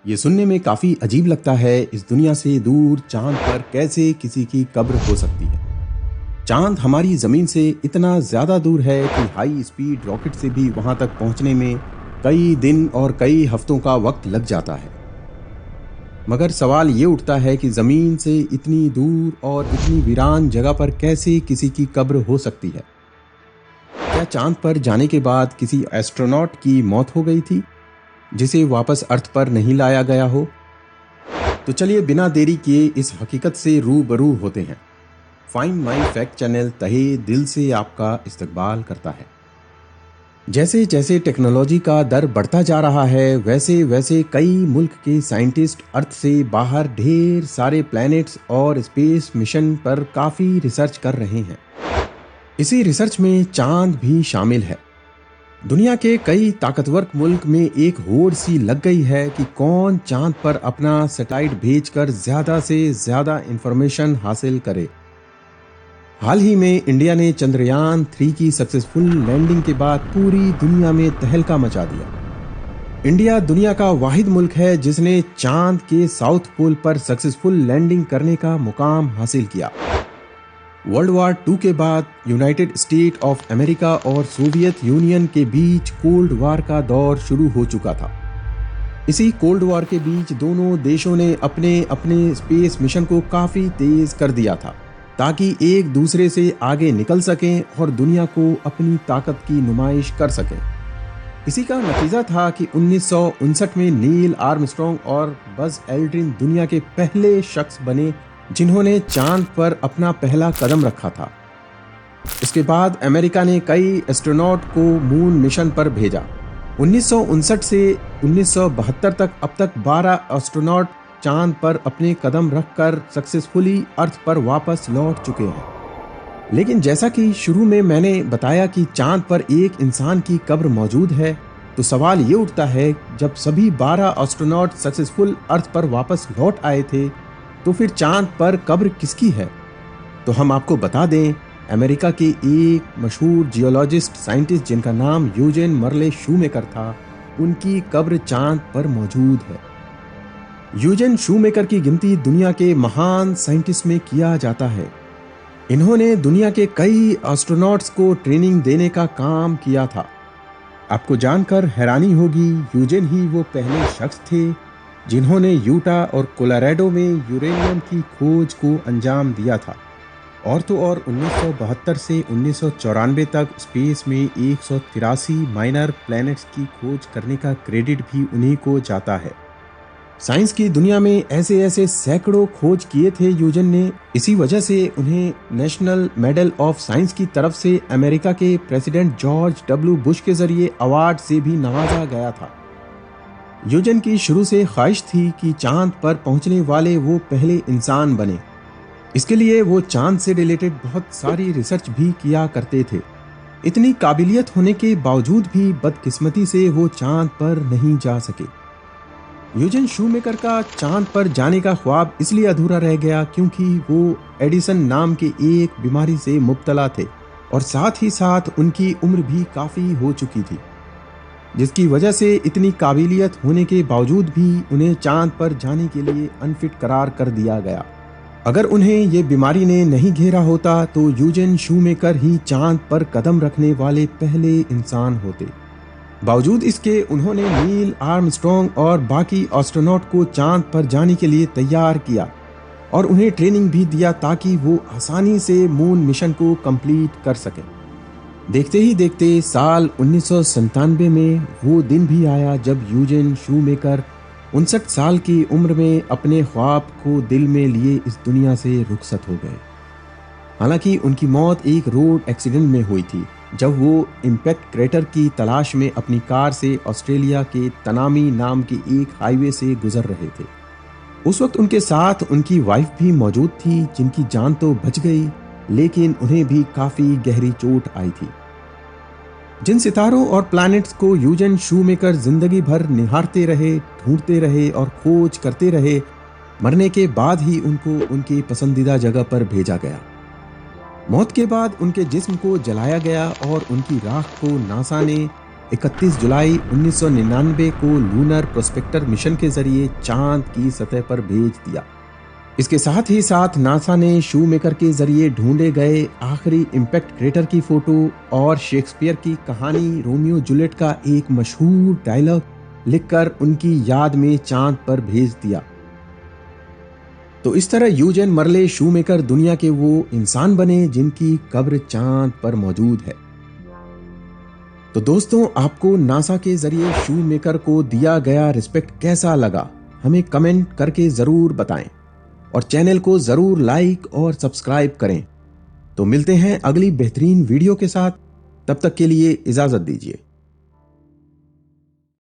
ये सुनने में काफी अजीब लगता है, इस दुनिया से दूर चांद पर कैसे किसी की कब्र हो सकती है। चांद हमारी जमीन से इतना ज्यादा दूर है कि हाई स्पीड रॉकेट से भी वहां तक पहुंचने में कई दिन और कई हफ्तों का वक्त लग जाता है। मगर सवाल ये उठता है कि जमीन से इतनी दूर और इतनी वीरान जगह पर कैसे किसी की कब्र हो सकती है। क्या चांद पर जाने के बाद किसी एस्ट्रोनॉट की मौत हो गई थी जिसे वापस अर्थ पर नहीं लाया गया हो? तो चलिए बिना देरी किए इस हकीकत से रूबरू होते हैं। फाइंड माई फैक्ट चैनल तहे दिल से आपका इस्तकबाल करता है। जैसे जैसे टेक्नोलॉजी का दर बढ़ता जा रहा है, वैसे वैसे कई मुल्क के साइंटिस्ट अर्थ से बाहर ढेर सारे प्लैनेट्स और स्पेस मिशन पर काफ़ी रिसर्च कर रहे हैं। इसी रिसर्च में चांद भी शामिल है। दुनिया के कई ताकतवर मुल्क में एक होड़ सी लग गई है कि कौन चांद पर अपना सैटेलाइट भेजकर ज़्यादा से ज़्यादा इंफॉर्मेशन हासिल करे। हाल ही में इंडिया ने चंद्रयान 3 की सक्सेसफुल लैंडिंग के बाद पूरी दुनिया में तहलका मचा दिया। इंडिया दुनिया का वाहिद मुल्क है जिसने चांद के साउथ पोल पर सक्सेसफुल लैंडिंग करने का मुकाम हासिल किया। वर्ल्ड वार 2 के बाद यूनाइटेड स्टेट ऑफ अमेरिका और सोवियत यूनियन के बीच कोल्ड वार का दौर शुरू हो चुका था। इसी कोल्ड वार के बीच दोनों देशों ने अपने अपने स्पेस मिशन को काफ़ी तेज कर दिया था ताकि एक दूसरे से आगे निकल सकें और दुनिया को अपनी ताकत की नुमाइश कर सकें। इसी का नतीजा था कि 1959 में नील आर्मस्ट्रॉन्ग और बज एल्ड्रिन दुनिया के पहले शख्स बने जिन्होंने चांद पर अपना पहला कदम रखा था। इसके बाद अमेरिका ने कई एस्ट्रोनॉट को मून मिशन पर भेजा। 1959 से 1972 तक अब तक 12 एस्ट्रोनॉट चांद पर अपने कदम रखकर सक्सेसफुली अर्थ पर वापस लौट चुके हैं। लेकिन जैसा कि शुरू में मैंने बताया कि चांद पर एक इंसान की कब्र मौजूद है, तो सवाल ये उठता है जब सभी 12 एस्ट्रोनॉट सक्सेसफुल अर्थ पर वापस लौट आए थे तो फिर चांद पर कब्र किसकी है? तो हम आपको बता दें, अमेरिका के एक मशहूर जियोलॉजिस्ट साइंटिस्ट जिनका नाम यूजेन मर्ले शूमेकर था, उनकी कब्र चांद पर मौजूद है। यूजेन शूमेकर की गिनती दुनिया के महान साइंटिस्ट में किया जाता है। इन्होंने दुनिया के कई एस्ट्रोनॉट्स को ट्रेनिंग देने का काम किया था। आपको जानकर हैरानी होगी, यूजेन ही वो पहले शख्स थे जिन्होंने यूटा और कोलोराडो में यूरेनियम की खोज को अंजाम दिया था। और तो और 1972 से 1994 तक स्पेस में 183 माइनर प्लैनेट्स की खोज करने का क्रेडिट भी उन्हीं को जाता है। साइंस की दुनिया में ऐसे ऐसे सैकड़ों खोज किए थे यूजन ने। इसी वजह से उन्हें नेशनल मेडल ऑफ साइंस की तरफ से अमेरिका के प्रेसिडेंट जॉर्ज डब्ल्यू बुश के जरिए अवार्ड से भी नवाजा गया था। यूजन की शुरू से ख्वाहिश थी कि चांद पर पहुंचने वाले वो पहले इंसान बने। इसके लिए वो चांद से रिलेटेड बहुत सारी रिसर्च भी किया करते थे। इतनी काबिलियत होने के बावजूद भी बदकिस्मती से वो चांद पर नहीं जा सके। यूजन शूमेकर का चांद पर जाने का ख्वाब इसलिए अधूरा रह गया क्योंकि वो एडिसन नाम के एक बीमारी से मुब्तला थे और साथ ही साथ उनकी उम्र भी काफ़ी हो चुकी थी, जिसकी वजह से इतनी काबिलियत होने के बावजूद भी उन्हें चांद पर जाने के लिए अनफिट करार कर दिया गया। अगर उन्हें ये बीमारी ने नहीं घेरा होता तो यूजेन शूमेकर ही चांद पर कदम रखने वाले पहले इंसान होते। बावजूद इसके उन्होंने नील आर्मस्ट्रॉन्ग और बाकी एस्ट्रोनॉट को चांद पर जाने के लिए तैयार किया और उन्हें ट्रेनिंग भी दिया ताकि वो आसानी से मून मिशन को कंप्लीट कर सकें। देखते ही देखते साल 1997 में वो दिन भी आया जब यूजेन शूमेकर 59 साल की उम्र में अपने ख्वाब को दिल में लिए इस दुनिया से रुखसत हो गए। हालांकि उनकी मौत एक रोड एक्सीडेंट में हुई थी जब वो इम्पैक्ट क्रेटर की तलाश में अपनी कार से ऑस्ट्रेलिया के तनामी नाम के एक हाईवे से गुजर रहे थे। उस वक्त उनके साथ उनकी वाइफ भी मौजूद थी जिनकी जान तो बच गई, लेकिन उन्हें भी काफी गहरी चोट आई थी। जिन सितारों और प्लैनेट्स को यूजेन शूमेकर जिंदगी भर निहारते रहे, ढूंढते रहे और खोज करते रहे, मरने के बाद ही उनको उनकी पसंदीदा जगह पर भेजा गया। मौत के बाद उनके जिस्म को जलाया गया और उनकी राख को नासा ने 31 जुलाई 1999 को लूनर प्रोस्पेक्टर मिशन के जरिए चांद की सतह पर भेज दिया। इसके साथ ही साथ नासा ने शूमेकर के जरिए ढूंढे गए आखिरी इंपैक्ट क्रेटर की फोटो और शेक्सपियर की कहानी रोमियो जूलियट का एक मशहूर डायलॉग लिखकर उनकी याद में चांद पर भेज दिया। तो इस तरह यूजेन मर्ले शूमेकर दुनिया के वो इंसान बने जिनकी कब्र चांद पर मौजूद है। तो दोस्तों, आपको नासा के जरिए शूमेकर को दिया गया रिस्पेक्ट कैसा लगा, हमें कमेंट करके जरूर बताएं और चैनल को जरूर लाइक और सब्सक्राइब करें। तो मिलते हैं अगली बेहतरीन वीडियो के साथ, तब तक के लिए इजाजत दीजिए।